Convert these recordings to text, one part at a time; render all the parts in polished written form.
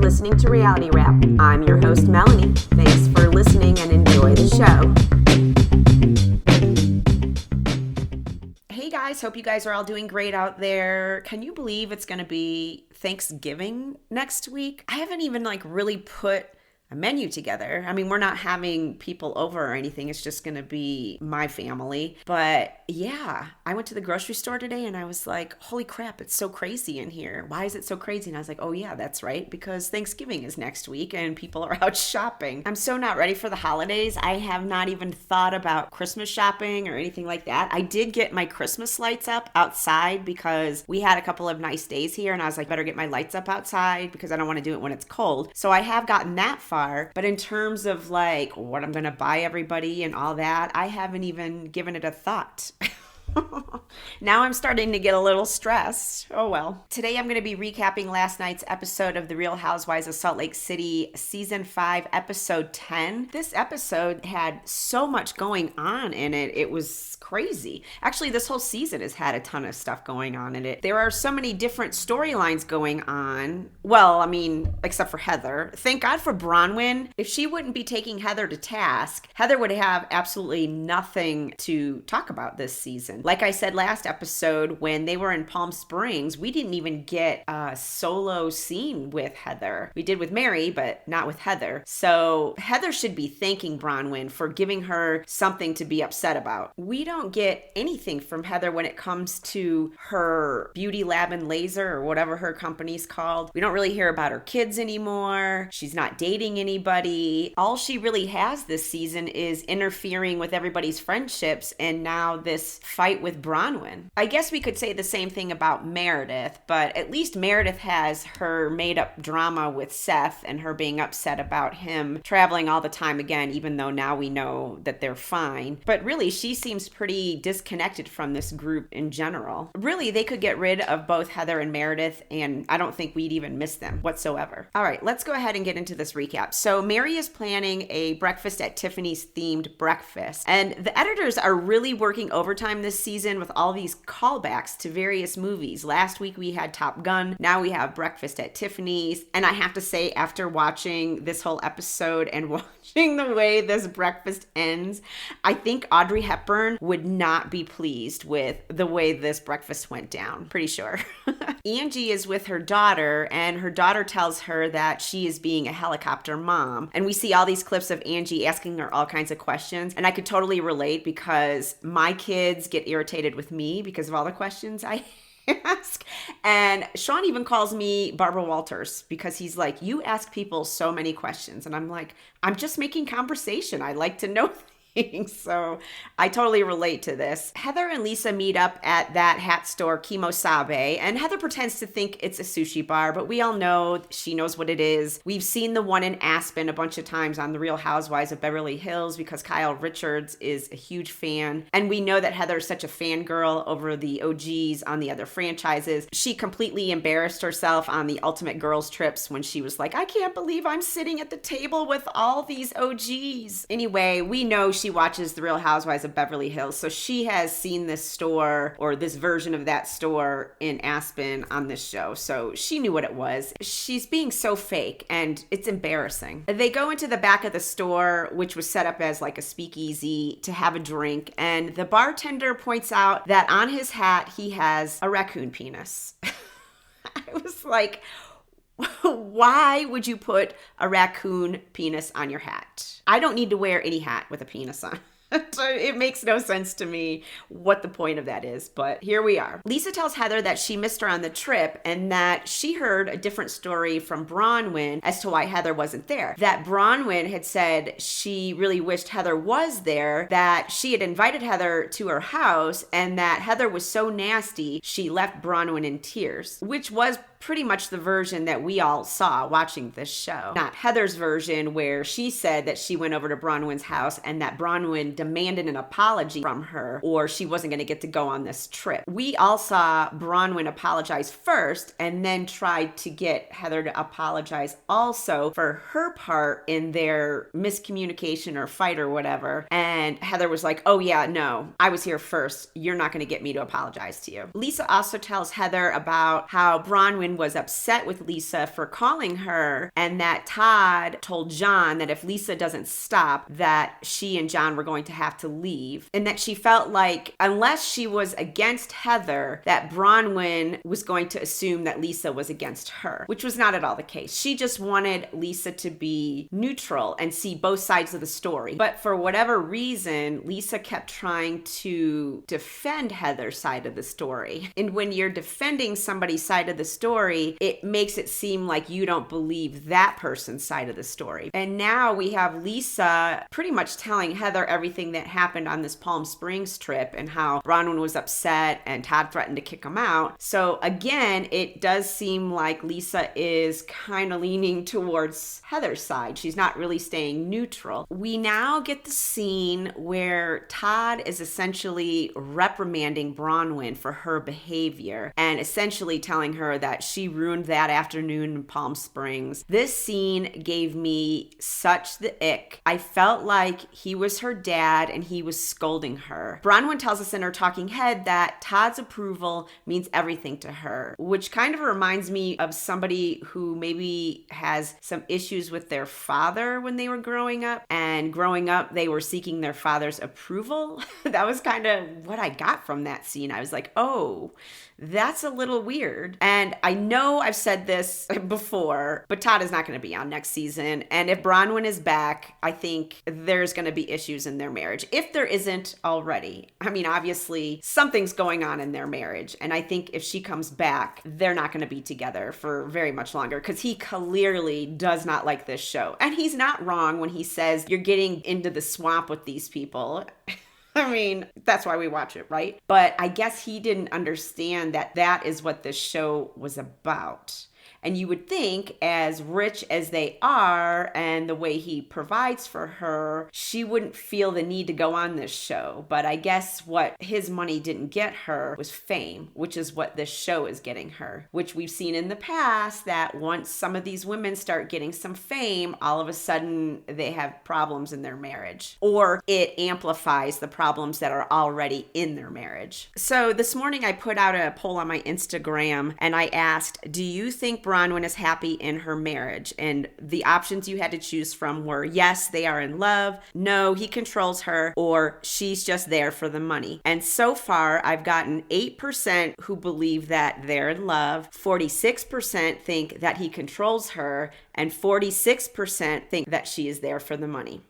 listening to Reality Wrap. I'm your host, Melanie. Thanks for listening and enjoy the show. Hey guys, hope you guys are all doing great out there. Can you believe it's going to be Thanksgiving next week? I haven't even really put a menu together. I mean, we're not having people over or anything. It's just going to be my family. But yeah, I went to the grocery store today and I was like, holy crap, it's so crazy in here. Why is it so crazy? And I was like, oh yeah, that's right. Because Thanksgiving is next week and people are out shopping. I'm so not ready for the holidays. I have not even thought about Christmas shopping or anything like that. I did get my Christmas lights up outside because we had a couple of nice days here and I was like, better get my lights up outside because I don't want to do it when it's cold. So I have gotten that far. But in terms of what I'm going to buy everybody and all that, I haven't even given it a thought. Now I'm starting to get a little stressed. Oh well. Today I'm going to be recapping last night's episode of The Real Housewives of Salt Lake City, Season 5, Episode 10. This episode had so much going on in it. It was crazy. Actually, this whole season has had a ton of stuff going on in it. There are so many different storylines going on. Well, I mean, except for Heather. Thank God for Bronwyn. If she wouldn't be taking Heather to task, Heather would have absolutely nothing to talk about this season. Like I said last episode, when they were in Palm Springs, we didn't even get a solo scene with Heather. We did with Mary, but not with Heather. So Heather should be thanking Bronwyn for giving her something to be upset about. We don't get anything from Heather when it comes to her beauty lab and laser or whatever her company's called. We don't really hear about her kids anymore. She's not dating anybody. All she really has this season is interfering with everybody's friendships and now this fight with Bronwyn. I guess we could say the same thing about Meredith, but at least Meredith has her made-up drama with Seth and her being upset about him traveling all the time again, even though now we know that they're fine. But really, she seems pretty disconnected from this group in general. Really, they could get rid of both Heather and Meredith, and I don't think we'd even miss them whatsoever. All right, let's go ahead and get into this recap. So Mary is planning a breakfast at Tiffany's themed breakfast, and the editors are really working overtime this season with all these callbacks to various movies. Last week we had Top Gun, now we have Breakfast at Tiffany's, and I have to say, after watching this whole episode and watching the way this breakfast ends, I think Audrey Hepburn would not be pleased with the way this breakfast went down. Pretty sure. Angie is with her daughter, and her daughter tells her that she is being a helicopter mom. And we see all these clips of Angie asking her all kinds of questions, and I could totally relate because my kids get irritated with me because of all the questions I ask. And Sean even calls me Barbara Walters because he's like, you ask people so many questions. And I'm like, I'm just making conversation. I like to know things. So I totally relate to this. Heather and Lisa meet up at that hat store, Kimosabe, and Heather pretends to think it's a sushi bar, but we all know she knows what it is. We've seen the one in Aspen a bunch of times on The Real Housewives of Beverly Hills because Kyle Richards is a huge fan, and we know that Heather is such a fangirl over the OGs on the other franchises. She completely embarrassed herself on the Ultimate Girls trips when she was like, I can't believe I'm sitting at the table with all these OGs. Anyway, we know she watches The Real Housewives of Beverly Hills, so she has seen this store or this version of that store in Aspen on this show, so she knew what it was. She's being so fake, and it's embarrassing. They go into the back of the store, which was set up as like a speakeasy, to have a drink, and the bartender points out that on his hat he has a raccoon penis. I was like, why would you put a raccoon penis on your hat? I don't need to wear any hat with a penis on. It makes no sense to me what the point of that is, but here we are. Lisa tells Heather that she missed her on the trip and that she heard a different story from Bronwyn as to why Heather wasn't there. That Bronwyn had said she really wished Heather was there, that she had invited Heather to her house, and that Heather was so nasty she left Bronwyn in tears, which was pretty much the version that we all saw watching this show. Not Heather's version where she said that she went over to Bronwyn's house and that Bronwyn demanded an apology from her or she wasn't going to get to go on this trip. We all saw Bronwyn apologize first and then tried to get Heather to apologize also for her part in their miscommunication or fight or whatever. And Heather was like, oh yeah, no, I was here first. You're not going to get me to apologize to you. Lisa also tells Heather about how Bronwyn was upset with Lisa for calling her and that Todd told John that if Lisa doesn't stop, that she and John were going to have to leave. And that she felt like unless she was against Heather, that Bronwyn was going to assume that Lisa was against her, which was not at all the case. She just wanted Lisa to be neutral and see both sides of the story. But for whatever reason, Lisa kept trying to defend Heather's side of the story. And when you're defending somebody's side of the story, it makes it seem like you don't believe that person's side of the story. And now we have Lisa pretty much telling Heather everything that happened on this Palm Springs trip and how Bronwyn was upset and Todd threatened to kick him out. So again, it does seem like Lisa is kind of leaning towards Heather's side. She's not really staying neutral. We now get the scene where Todd is essentially reprimanding Bronwyn for her behavior and essentially telling her that she ruined that afternoon in Palm Springs. This scene gave me such the ick. I felt like he was her dad and he was scolding her. Bronwyn tells us in her talking head that Todd's approval means everything to her, which kind of reminds me of somebody who maybe has some issues with their father when they were growing up, and growing up they were seeking their father's approval. That was kind of what I got from that scene. I was like, oh, that's a little weird. And I know I've said this before, but Todd is not going to be on next season. And if Bronwyn is back, I think there's going to be issues in their marriage. If there isn't already. I mean, obviously, something's going on in their marriage. And I think if she comes back, they're not going to be together for very much longer because he clearly does not like this show. And he's not wrong when he says, you're getting into the swamp with these people. I mean, that's why we watch it, right? But I guess he didn't understand that that is what this show was about. And you would think, as rich as they are and the way he provides for her, she wouldn't feel the need to go on this show. But I guess what his money didn't get her was fame, which is what this show is getting her. Which we've seen in the past that once some of these women start getting some fame, all of a sudden they have problems in their marriage. Or it amplifies the problems that are already in their marriage. So this morning I put out a poll on my Instagram and I asked, do you think Bronwyn is happy in her marriage? And the options you had to choose from were yes, they are in love, no, he controls her, or she's just there for the money. And so far, I've gotten 8% who believe that they're in love, 46% think that he controls her, and 46% think that she is there for the money.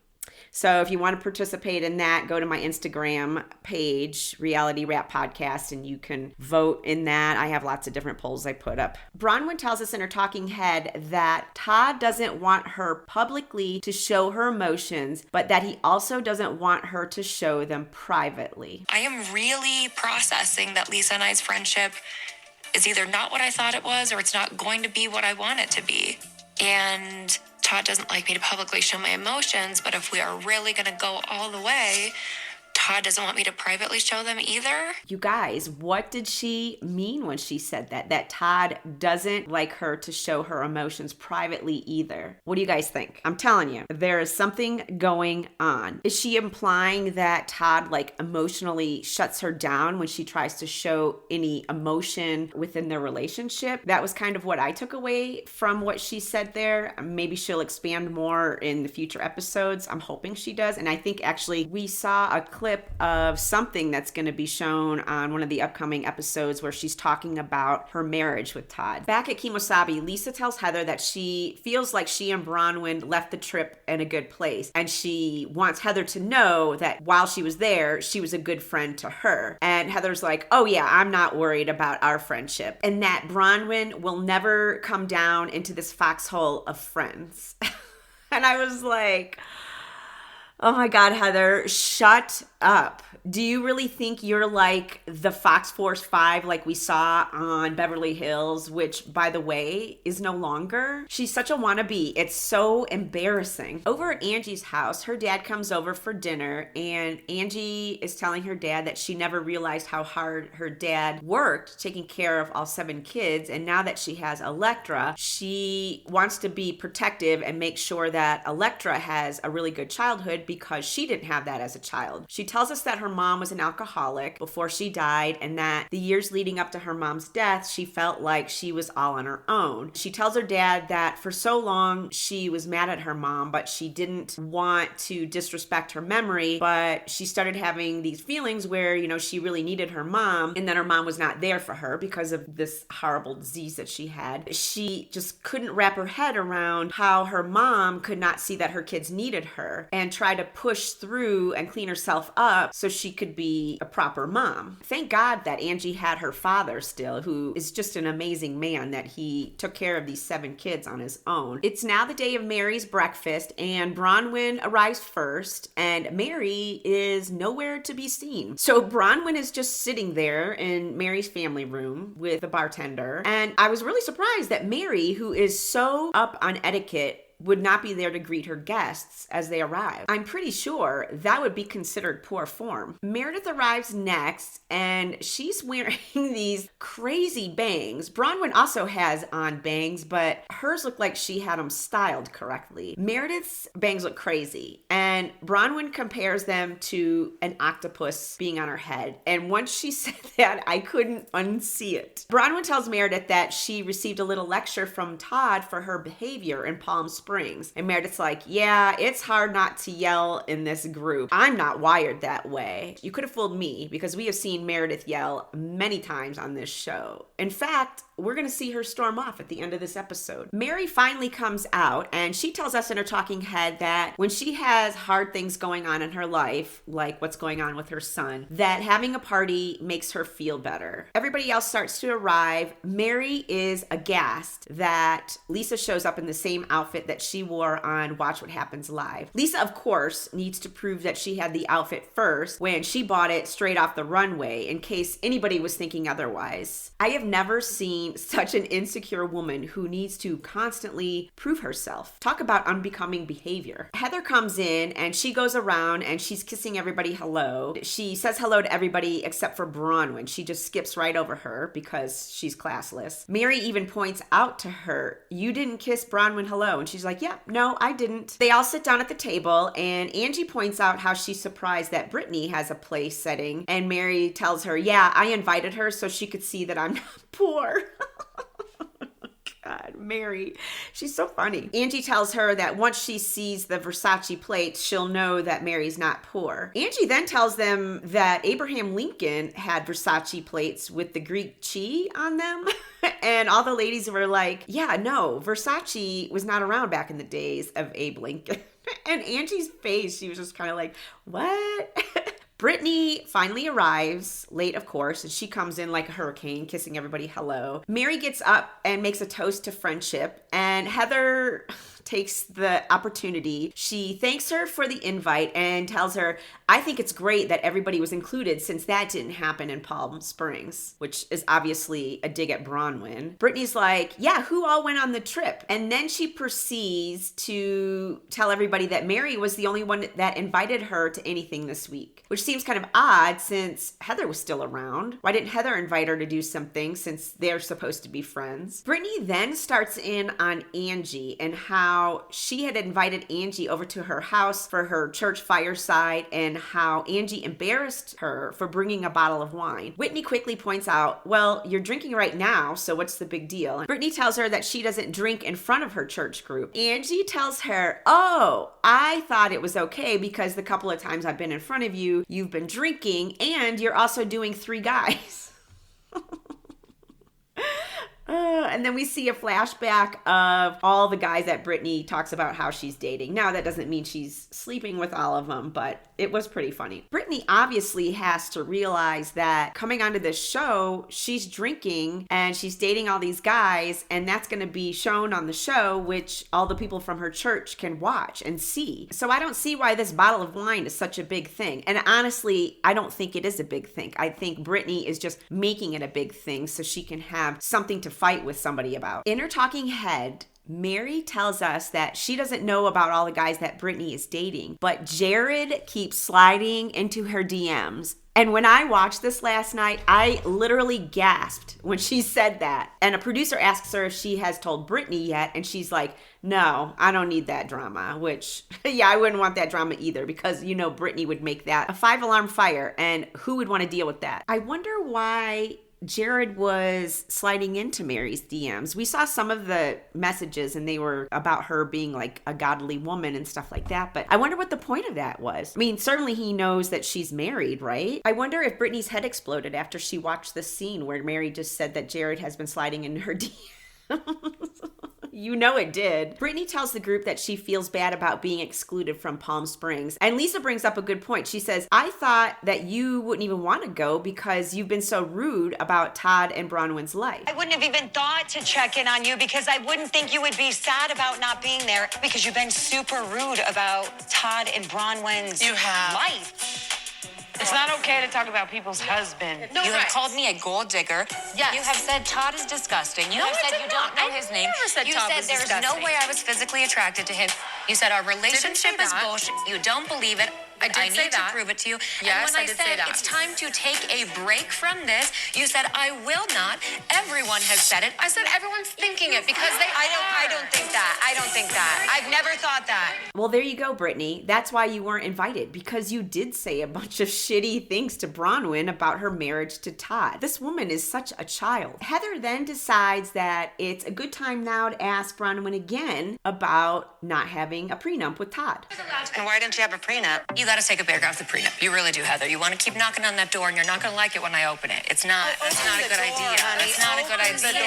So if you want to participate in that, go to my Instagram page, Reality Rap Podcast, and you can vote in that. I have lots of different polls I put up. Bronwyn tells us in her talking head that Todd doesn't want her publicly to show her emotions, but that he also doesn't want her to show them privately. I am really processing that Lisa and I's friendship is either not what I thought it was or it's not going to be what I want it to be. And Todd doesn't like me to publicly show my emotions, but if we are really going to go all the way, Todd doesn't want me to privately show them either. You guys, what did she mean when she said that? That Todd doesn't like her to show her emotions privately either. What do you guys think? I'm telling you, there is something going on. Is she implying that Todd emotionally shuts her down when she tries to show any emotion within their relationship? That was kind of what I took away from what she said there. Maybe she'll expand more in the future episodes. I'm hoping she does. And I think actually we saw a clip of something that's going to be shown on one of the upcoming episodes where she's talking about her marriage with Todd. Back at Kimosabi, Lisa tells Heather that she feels like she and Bronwyn left the trip in a good place, and she wants Heather to know that while she was there, she was a good friend to her. And Heather's like, oh yeah, I'm not worried about our friendship, and that Bronwyn will never come down into this foxhole of friends. And I was like, Oh my God, Heather, shut up. Do you really think you're like the Fox Force 5 like we saw on Beverly Hills, which, by the way, is no longer? She's such a wannabe. It's so embarrassing. Over at Angie's house, her dad comes over for dinner, and Angie is telling her dad that she never realized how hard her dad worked taking care of all 7 kids, and now that she has Electra, she wants to be protective and make sure that Electra has a really good childhood because she didn't have that as a child. She tells us that her mom was an alcoholic before she died, and that the years leading up to her mom's death, she felt like she was all on her own. She tells her dad that for so long she was mad at her mom, but she didn't want to disrespect her memory, but she started having these feelings where, you know, she really needed her mom, and that her mom was not there for her because of this horrible disease that she had. She just couldn't wrap her head around how her mom could not see that her kids needed her and try to push through and clean herself up so she could be a proper mom. Thank God that Angie had her father still, who is just an amazing man, that he took care of these 7 kids on his own. It's now the day of Mary's breakfast, and Bronwyn arrives first, and Mary is nowhere to be seen. So Bronwyn is just sitting there in Mary's family room with the bartender, and I was really surprised that Mary, who is so up on etiquette, would not be there to greet her guests as they arrive. I'm pretty sure that would be considered poor form. Meredith arrives next, and she's wearing these crazy bangs. Bronwyn also has on bangs, but hers look like she had them styled correctly. Meredith's bangs look crazy, and Bronwyn compares them to an octopus being on her head. And once she said that, I couldn't unsee it. Bronwyn tells Meredith that she received a little lecture from Todd for her behavior in Palm Springs. And Meredith's like, yeah, it's hard not to yell in this group. I'm not wired that way. You could have fooled me, because we have seen Meredith yell many times on this show. In fact, we're going to see her storm off at the end of this episode. Mary finally comes out, and she tells us in her talking head that when she has hard things going on in her life, like what's going on with her son, that having a party makes her feel better. Everybody else starts to arrive. Mary is aghast that Lisa shows up in the same outfit that she wore on Watch What Happens Live. Lisa, of course, needs to prove that she had the outfit first when she bought it straight off the runway, in case anybody was thinking otherwise. I have never seen such an insecure woman who needs to constantly prove herself. Talk about unbecoming behavior. Heather comes in, and she goes around and she's kissing everybody hello. She says hello to everybody except for Bronwyn. She just skips right over her because she's classless. Mary even points out to her, you didn't kiss Bronwyn hello. And she's like, yeah, no, I didn't. They all sit down at the table, and Angie points out how she's surprised that Brittany has a place setting. And Mary tells her, yeah, I invited her so she could see that I'm not poor. God, Mary, she's so funny. Angie tells her that once she sees the Versace plates, she'll know that Mary's not poor. Angie then tells them that Abraham Lincoln had Versace plates with the Greek chi on them. And all the ladies were like, yeah, no, Versace was not around back in the days of Abe Lincoln. And Angie's face, she was just kind of like, what? Brittany finally arrives, late of course, and she comes in like a hurricane, kissing everybody hello. Mary gets up and makes a toast to friendship, and Heather takes the opportunity. She thanks her for the invite and tells her, I think it's great that everybody was included since that didn't happen in Palm Springs, which is obviously a dig at Bronwyn. Brittany's like, yeah, who all went on the trip? And then she proceeds to tell everybody that Mary was the only one that invited her to anything this week, which seems kind of odd since Heather was still around. Why didn't Heather invite her to do something since they're supposed to be friends? Brittany then starts in on Angie and how she had invited Angie over to her house for her church fireside, and how Angie embarrassed her for bringing a bottle of wine. Whitney quickly points out, well, you're drinking right now, so what's the big deal? And Brittany tells her that she doesn't drink in front of her church group. Angie tells her, oh, I thought it was okay because the couple of times I've been in front of you, you've been drinking, and you're also doing 3 guys. And then we see a flashback of all the guys that Brittany talks about how she's dating. Now, that doesn't mean she's sleeping with all of them, but it was pretty funny. Brittany obviously has to realize that coming onto this show, she's drinking and she's dating all these guys, and that's going to be shown on the show, which all the people from her church can watch and see. So I don't see why this bottle of wine is such a big thing. And honestly, I don't think it is a big thing. I think Brittany is just making it a big thing so she can have something to fight with somebody about. In her talking head, Mary tells us that she doesn't know about all the guys that Brittany is dating, but Jared keeps sliding into her DMs. And when I watched this last night, I literally gasped when she said that. And a producer asks her if she has told Brittany yet, and she's like, no, I don't need that drama, which, yeah, I wouldn't want that drama either, because, you know, Brittany would make that a 5-alarm fire, and who would want to deal with that? I wonder why Jared was sliding into Mary's DMs. We saw some of the messages and they were about her being like a godly woman and stuff like that. But I wonder what the point of that was. I mean, certainly he knows that she's married, right? I wonder if Brittany's head exploded after she watched this scene where Mary just said that Jared has been sliding into her DMs. You know it did. Brittany tells the group that she feels bad about being excluded from Palm Springs. And Lisa brings up a good point. She says, I thought that you wouldn't even want to go because you've been so rude about Todd and Bronwyn's life. I wouldn't have even thought to check in on you because I wouldn't think you would be sad about not being there because you've been super rude about Todd and Bronwyn's life. It's not okay to talk about people's husband. No, you have called me a gold digger. Yes. You have said Todd is disgusting. You have said you don't know his name. Never said you Todd said was there's disgusting. no way I was physically attracted to him. You said our relationship is bullshit. You don't believe it. I say need that. to prove it to you. Yes, and when I did said say that. it's time to take a break from this, you said I will not. Everyone has said it. I said everyone's thinking it because they I don't think that. I don't think that. I've never thought that. Well, there you go, Brittany. That's why you weren't invited, because you did say a bunch of shitty things to Bronwyn about her marriage to Todd. This woman is such a child. Heather then decides that it's a good time now to ask Bronwyn again about not having a prenup with Todd. And why didn't you have a prenup? You got to take a break off the prenup. You really do, Heather. You want to keep knocking on that door, and you're not going to like it when I open it. It's not. It's not a good idea. It's not a good idea.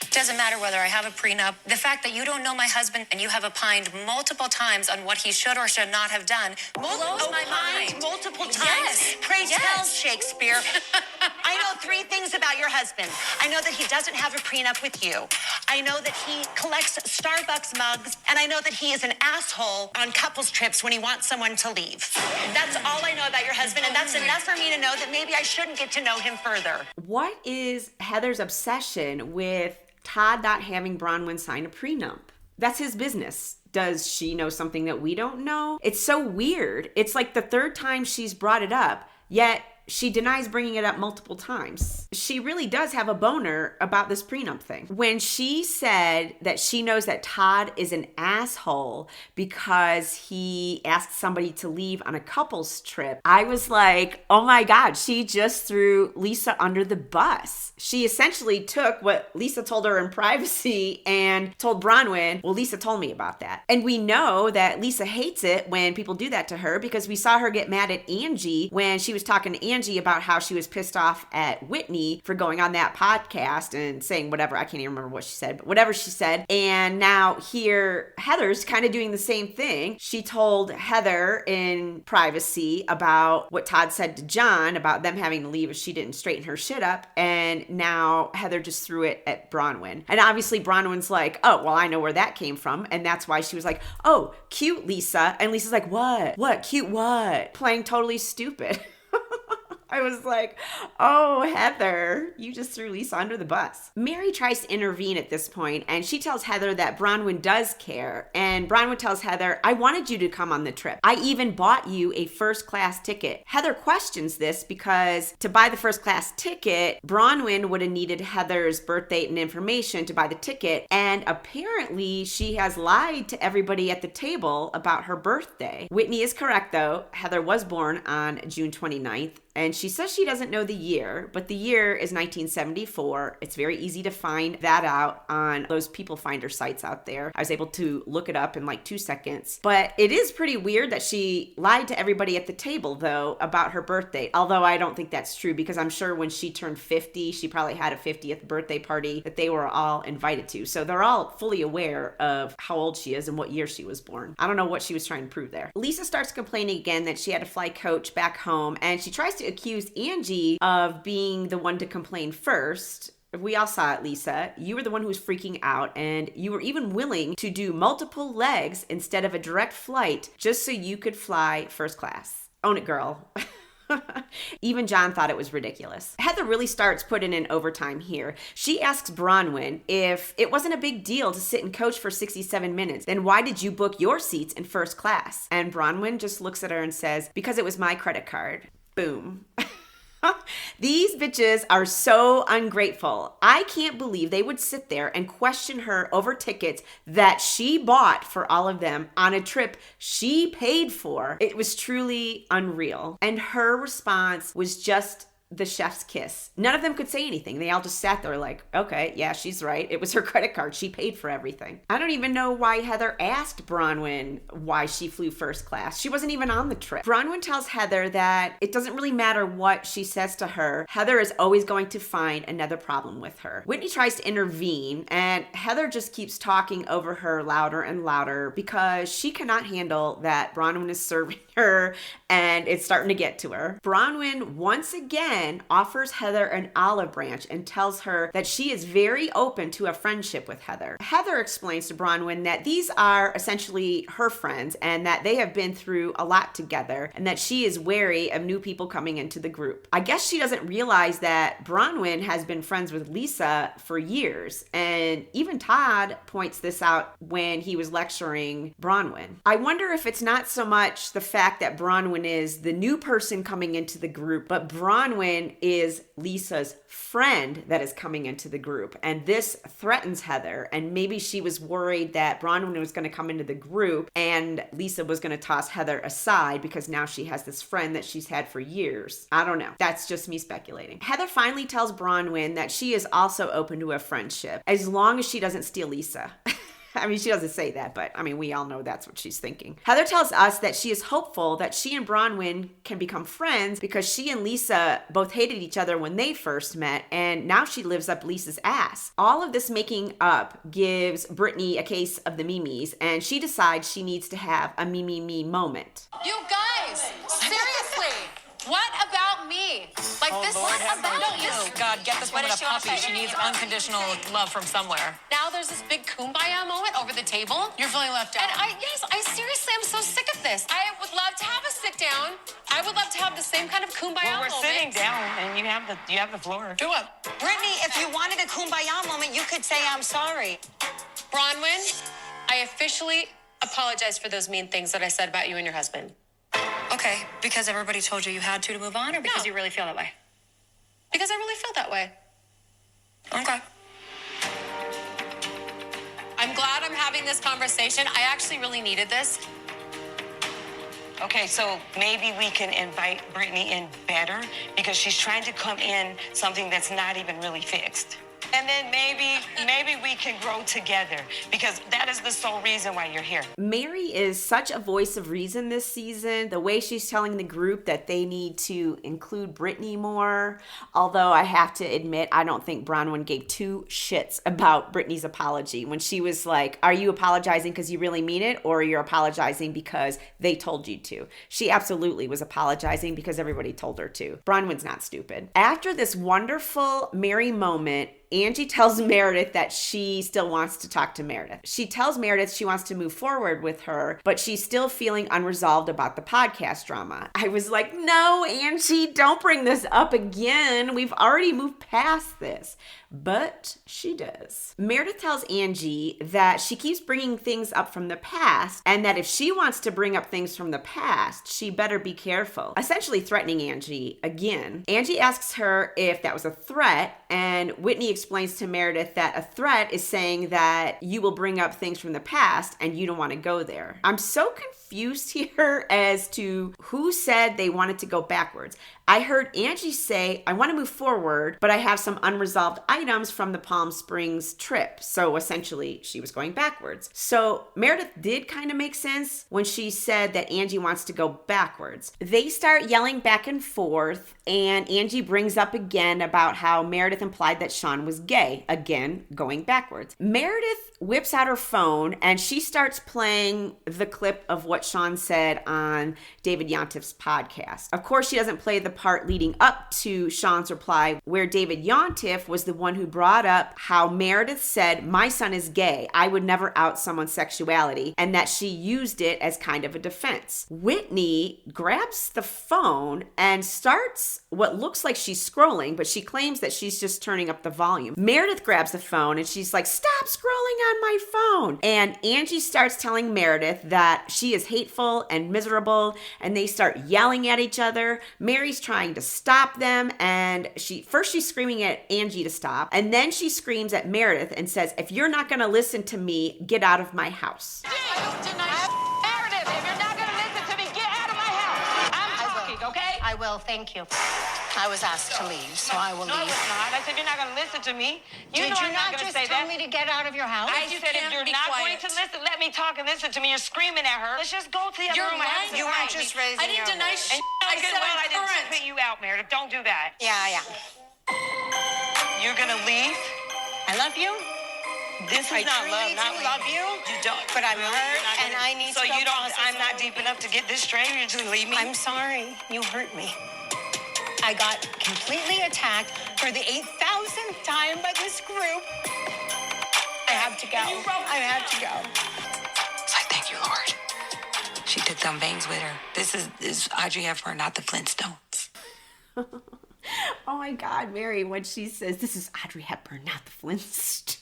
It doesn't matter whether I have a prenup. The fact that you don't know my husband and you have opined multiple times on what he should or should not have done blows my mind. Multiple times. Yes. Pray tell, Yes. Shakespeare. I know 3 things about your husband. I know that he doesn't have a prenup with you. I know that he collects Starbucks mugs, and I know that he is an asshole on couples trips when he wants someone to leave. That's all I know about your husband, and that's enough for me to know that maybe I shouldn't get to know him further. What is Heather's obsession with Todd not having Bronwyn sign a prenup? That's his business. Does she know something that we don't know? It's so weird. It's like the 3rd time she's brought it up, yet she denies bringing it up multiple times. She really does have a boner about this prenup thing. When she said that she knows that Todd is an asshole because he asked somebody to leave on a couples trip, I was like, oh my God, she just threw Lisa under the bus. She essentially took what Lisa told her in privacy and told Bronwyn, well, Lisa told me about that. And we know that Lisa hates it when people do that to her, because we saw her get mad at Angie when she was talking to Angie about how she was pissed off at Whitney for going on that podcast and saying whatever. I can't even remember what she said, but whatever she said. And now here, Heather's kind of doing the same thing. She told Heather in privacy about what Todd said to John about them having to leave if she didn't straighten her shit up. And now Heather just threw it at Bronwyn. And obviously Bronwyn's like, oh, well, I know where that came from. And that's why she was like, oh, cute, Lisa. And Lisa's like, what? What? Cute what? Playing totally stupid. I was like, oh, Heather, you just threw Lisa under the bus. Mary tries to intervene at this point, and she tells Heather that Bronwyn does care. And Bronwyn tells Heather, I wanted you to come on the trip. I even bought you a first-class ticket. Heather questions this because to buy the first-class ticket, Bronwyn would have needed Heather's birth date and information to buy the ticket. And apparently, she has lied to everybody at the table about her birthday. Whitney is correct, though. Heather was born on June 29th. And she says she doesn't know the year, but the year is 1974. It's very easy to find that out on those people finder sites out there. I was able to look it up in like 2 seconds. But it is pretty weird that she lied to everybody at the table, though, about her birthday. Although I don't think that's true, because I'm sure when she turned 50, she probably had a 50th birthday party that they were all invited to. So they're all fully aware of how old she is and what year she was born. I don't know what she was trying to prove there. Lisa starts complaining again that she had to fly coach back home, and she tries to accuse Angie of being the one to complain first. We all saw it, Lisa. You were the one who was freaking out, and you were even willing to do multiple legs instead of a direct flight just so you could fly first class. Own it, girl. Even John thought it was ridiculous. Heather really starts putting in overtime here. She asks Bronwyn if it wasn't a big deal to sit and coach for 67 minutes, then why did you book your seats in first class? And Bronwyn just looks at her and says, because it was my credit card. Boom. These bitches are so ungrateful. I can't believe they would sit there and question her over tickets that she bought for all of them on a trip she paid for. It was truly unreal. And her response was just the chef's kiss. None of them could say anything. They all just sat there like, okay, yeah, she's right. It was her credit card. She paid for everything. I don't even know why Heather asked Bronwyn why she flew first class. She wasn't even on the trip. Bronwyn tells Heather that it doesn't really matter what she says to her. Heather is always going to find another problem with her. Whitney tries to intervene, and Heather just keeps talking over her louder and louder because she cannot handle that Bronwyn is serving her, and it's starting to get to her. Bronwyn once again offers Heather an olive branch and tells her that she is very open to a friendship with Heather. Heather explains to Bronwyn that these are essentially her friends and that they have been through a lot together and that she is wary of new people coming into the group. I guess she doesn't realize that Bronwyn has been friends with Lisa for years, and even Todd points this out when he was lecturing Bronwyn. I wonder if it's not so much the fact that Bronwyn is the new person coming into the group, but Bronwyn is Lisa's friend that is coming into the group, and this threatens Heather, and maybe she was worried that Bronwyn was going to come into the group and Lisa was going to toss Heather aside because now she has this friend that she's had for years. I don't know. That's just me speculating. Heather finally tells Bronwyn that she is also open to a friendship as long as she doesn't steal Lisa. I mean, she doesn't say that, but I mean, we all know that's what she's thinking. Heather tells us that she is hopeful that she and Bronwyn can become friends because she and Lisa both hated each other when they first met, and now she lives up Lisa's ass. All of this making up gives Brittany a case of the memes, and she decides she needs to have a me moment. You guys, seriously, what about me? Like this, what about you? God, get this woman a puppy. She needs unconditional love from somewhere. Now there's this big kumbaya moment over the table. You're feeling left out. And I seriously am so sick of this. I would love to have a sit down. I would love to have the same kind of kumbaya moment. Well, we're sitting down, and you have the floor. Do it. Brittany, if you wanted a kumbaya moment, you could say, I'm sorry. Bronwyn, I officially apologize for those mean things that I said about you and your husband. Okay, because everybody told you had to move on, or because you really feel that way? Because I really feel that way. Okay. I'm glad I'm having this conversation. I actually really needed this. Okay, so maybe we can invite Brittany in better because she's trying to come in something that's not even really fixed. And then maybe we can grow together because that is the sole reason why you're here. Mary is such a voice of reason this season. The way she's telling the group that they need to include Brittany more. Although I have to admit, I don't think Bronwyn gave two shits about Brittany's apology when she was like, are you apologizing because you really mean it, or you're apologizing because they told you to? She absolutely was apologizing because everybody told her to. Bronwyn's not stupid. After this wonderful Mary moment, Angie tells Meredith that she still wants to talk to Meredith. She tells Meredith she wants to move forward with her, but she's still feeling unresolved about the podcast drama. I was like, no, Angie, don't bring this up again. We've already moved past this. But she does. Meredith tells Angie that she keeps bringing things up from the past, and that if she wants to bring up things from the past, she better be careful. Essentially threatening Angie again. Angie asks her if that was a threat, And Whitney explains to Meredith that a threat is saying that you will bring up things from the past and you don't want to go there. I'm so confused here as to who said they wanted to go backwards. I heard Angie say, I want to move forward, but I have some unresolved items from the Palm Springs trip. So essentially, she was going backwards. So Meredith did kind of make sense when she said that Angie wants to go backwards. They start yelling back and forth, and Angie brings up again about how Meredith implied that Sean was gay, again, going backwards. Meredith whips out her phone, and she starts playing the clip of what Sean said on David Yontif's podcast. Of course, she doesn't play the part leading up to Sean's reply, where David Yontif was the one who brought up how Meredith said, my son is gay. I would never out someone's sexuality, and that she used it as kind of a defense. Whitney grabs the phone and starts what looks like she's scrolling, but she claims that she's just turning up the volume. Meredith grabs the phone and she's like, stop scrolling on my phone. And Angie starts telling Meredith that she is hateful and miserable, and they start yelling at each other. Mary's trying to stop them, and she's screaming at Angie to stop, and then she screams at Meredith and says, if you're not going to listen to me, get out of my house. Meredith, if you're not going to listen to me, get out of my house. I'm talking, okay? I will, thank you. I was asked to leave, so I will No, leave. it's not. I said you're not going to listen to me. You Did know you I'm not not going to just say tell that. me to get out of your house? I said if you're not going to listen, let me talk and listen to me. You're screaming at her. Let's just go to the other You're room. I have lying. some You time. weren't just raising I didn't your deny voice. shit. I Okay, said well, I'm I didn't current. spit you out, Meredith. Don't do that. Yeah. You're going to leave? I love you. This I is not truly love, do love you, You don't. but I'm Really? hurt You're not and I need so to go you don't. process I'm not it. deep enough to get this straight. You're just leave me. I'm sorry. You hurt me. I got completely attacked for the 8,000th time by this group. I have to go. I have to go. It's like, thank you, Lord. She took them bangs with her. This is Audrey Hepburn, not the Flintstones. Oh my God, Mary, when she says, this is Audrey Hepburn, not the Flintstones.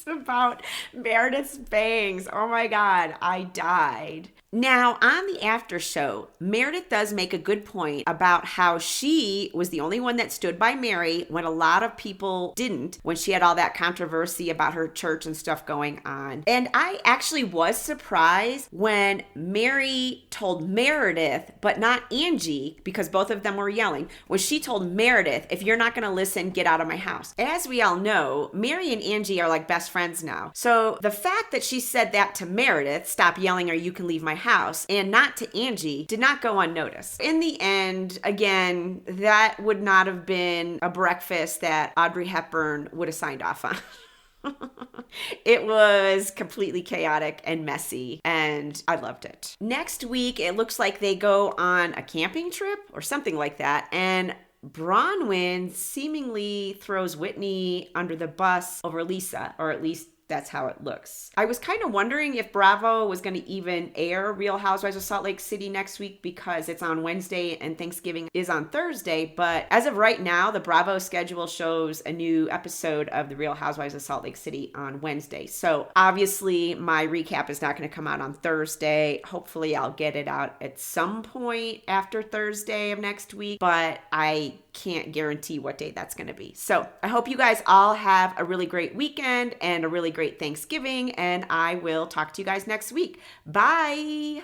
About Meredith's bangs. Oh my God, I died. Now, on the after show, Meredith does make a good point about how she was the only one that stood by Mary when a lot of people didn't, when she had all that controversy about her church and stuff going on. And I actually was surprised when Mary told Meredith, but not Angie, because both of them were yelling, when she told Meredith, if you're not going to listen, get out of my house. As we all know, Mary and Angie are like best friends now. So the fact that she said that to Meredith, stop yelling or you can leave my house, and not to Angie, did not go unnoticed. In the end, again, that would not have been a breakfast that Audrey Hepburn would have signed off on. It was completely chaotic and messy, and I loved it. Next week, it looks like they go on a camping trip or something like that, and Bronwyn seemingly throws Whitney under the bus over Lisa, or at least that's how it looks. I was kind of wondering if Bravo was going to even air Real Housewives of Salt Lake City next week because it's on Wednesday and Thanksgiving is on Thursday. But as of right now, the Bravo schedule shows a new episode of The Real Housewives of Salt Lake City on Wednesday. So obviously my recap is not going to come out on Thursday. Hopefully I'll get it out at some point after Thursday of next week, but I can't guarantee what day that's going to be. So I hope you guys all have a really great weekend and a really great Thanksgiving, and I will talk to you guys next week. Bye.